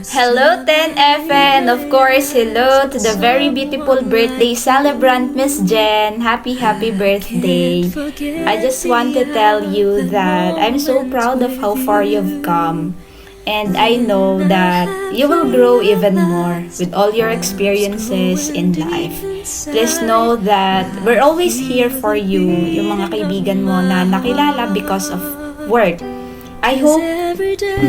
Hello 10F, and of course, hello to the very beautiful birthday celebrant, Miss Jen. Happy birthday. I just want to tell you that I'm so proud of how far you've come. And I know that you will grow even more with all your experiences in life. Please know that we're always here for you, yung mga kaibigan mo na nakilala because of work. I hope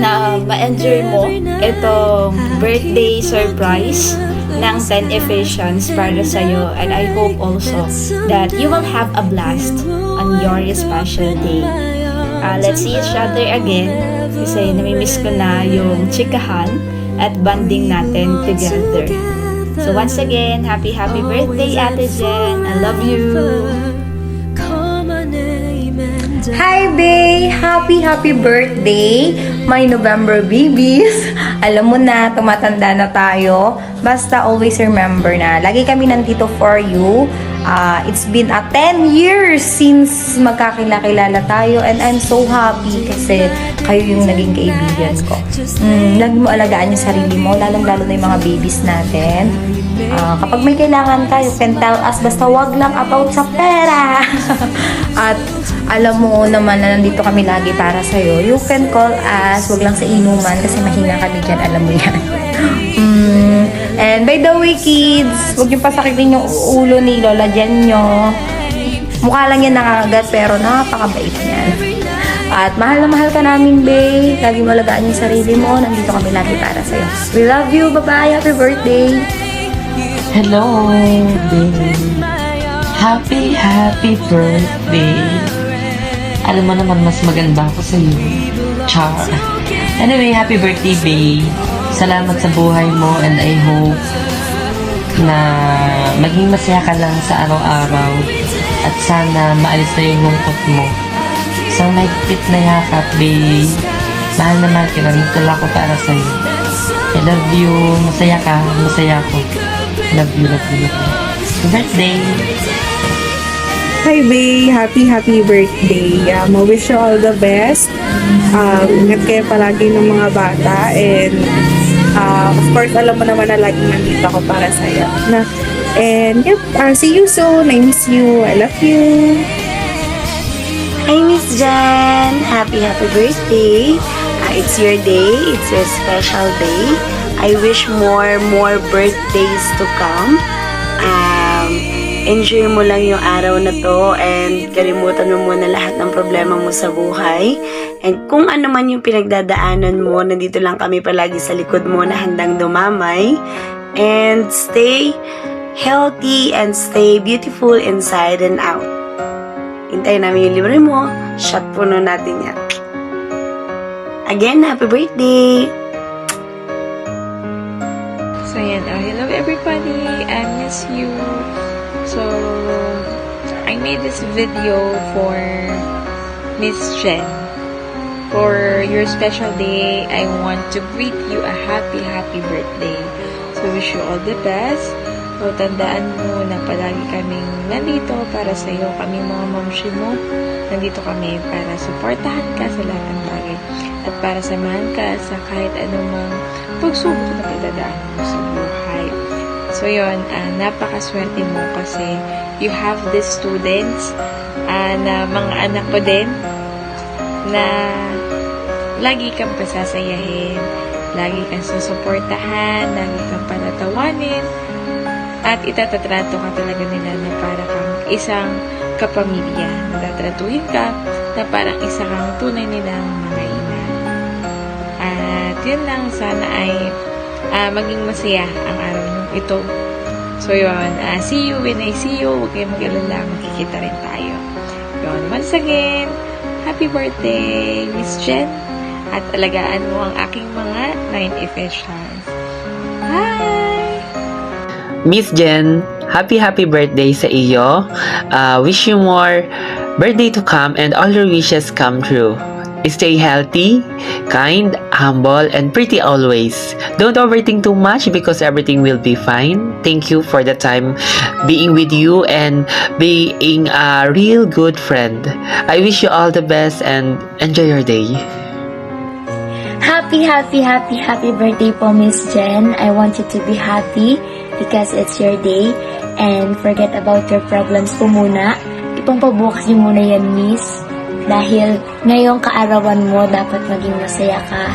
na ma-enjoy mo itong birthday surprise ng 10 Ephesians para sa'yo, and I hope also that you will have a blast on your special day. Let's see each other again kasi namimiss ko na yung chikahan at bonding natin together. So once again, happy birthday, Ate Jen. I love you. Hi, Bay! Happy birthday! My November babies! Alam mo na, tumatanda na tayo. Basta always remember na, lagi kami nandito for you. It's been 10 years since magkakilala tayo, and I'm so happy kasi kayo yung naging kaibigan ko. Lagi mo alagaan yung sarili mo, lalong-lalo na yung mga babies natin. Kapag may kailangan ka, you can tell us, basta wag lang about sa pera. At alam mo naman na nandito kami lagi para sa'yo. You can call us, wag lang sa inuman kasi mahina kami dyan, alam mo yan. And by the way, kids, huwag yung pasakitin yung ulo ni Lola Jen nyo. Mukha lang yan nakakagat, pero napakabait niyan. At mahal na mahal ka namin, babe. Lagi mo alagaan yung sarili mo. Nandito kami lagi para sa'yo. We love you. Bye-bye. Happy birthday. Hello, babe. Happy birthday. Alam mo naman, mas maganda ako sa iyo. Char. Anyway, happy birthday, babe. Salamat sa buhay mo, and I hope na maging masaya ka lang sa araw-araw at sana maalis na yung lungkot mo. Isang mahigpit na yakap, babe. Mahal na mahal kita. Nagtala ko para sa'yo. I love you. Masaya ka. Masaya ako. Love you. Happy birthday. Hi, Bay! Happy birthday! I wish you all the best. Ingat kayo palagi ng mga bata, and of course, alam mo naman na laging nandito ako para sa'yo. And yep, see you soon. I miss you. I love you. Hi, Miss Jen! Happy birthday! It's your day. It's your special day. I wish more birthdays to come. Enjoy mo lang yung araw na to, and kalimutan mo muna lahat ng problema mo sa buhay. And kung ano man yung pinagdadaanan mo, nandito lang kami palagi sa likod mo na handang dumamay. And stay healthy and stay beautiful inside and out. Hintayin namin yung libre mo. Shot puno natin yan. Again, happy birthday! So yan, hello everybody, I miss you. So, I made this video for Miss Jen. For your special day, I want to greet you a happy birthday. So, wish you all the best. So, tandaan mo na palagi kaming nandito para sa iyo. Kami mga mamshi mo, nandito kami para supportahan ka sa lahat ng bagay. At para samahan ka sa kahit anumang pagsubok na pagdadaanan mo sa buhay. So yun, napakaswerte mo kasi you have these students na mga anak ko din na lagi kang pasasayahin, lagi kang susuportahan, lagi kang panatawanin, at itatatrato ka talaga nila na para kang isang kapamilya. Natatratuhin ka na parang isa kang tunay nilang mga ina. At yun lang, sana ay maging masaya ang araw nyo ito. So yun, see you when I see you. Huwag kayong mag-alala, magkikita rin tayo. Yun, once again, happy birthday, Miss Jen. At alagaan mo ang aking mga 9 Ephesians. Hi! Miss Jen, happy birthday sa iyo. Wish you more birthday to come and all your wishes come true. Stay healthy, kind, humble, and pretty always. Don't overthink too much because everything will be fine. Thank you for the time being with you and being a real good friend. I wish you all the best and enjoy your day. Happy birthday po, Miss Jen. I want you to be happy because it's your day and forget about your problems po muna. Ipampabukas niyo muna yan, Miss. Dahil ngayong kaarawan mo, dapat maging masaya ka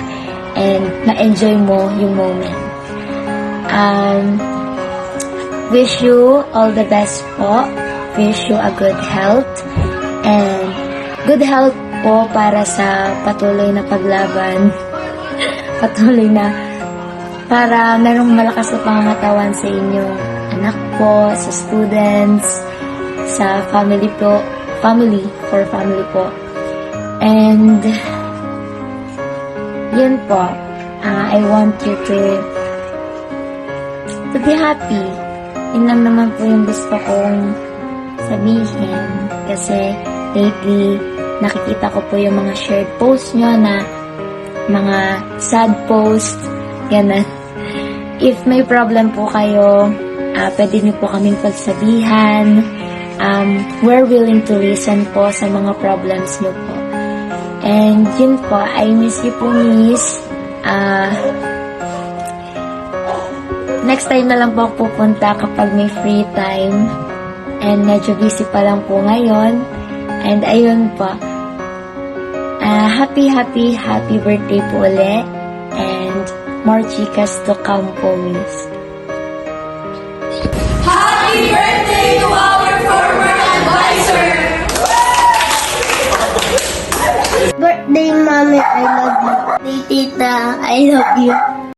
and ma-enjoy mo yung moment. Wish you all the best po. Wish you a good health and good health po para sa patuloy na paglaban. Patuloy na para merong malakas na pangangatawan sa inyong anak po, sa students, sa family po, family po. And yun po, I want you to be happy. Yun lang naman po yung gusto kong sabihin. Kasi lately, nakikita ko po yung mga shared posts nyo na mga sad posts. Yan na. If may problem po kayo, pwede nyo po kaming pagsabihan. We're willing to listen po sa mga problems nyo po. And yun po, I miss you po, Miss. Next time na lang po ako pupunta kapag may free time. And medyo busy pa lang po ngayon. And ayun po. Happy birthday po ulit. And more chicas to come po, Miss. Birthday, Mommy, I love you. Tita, I love you.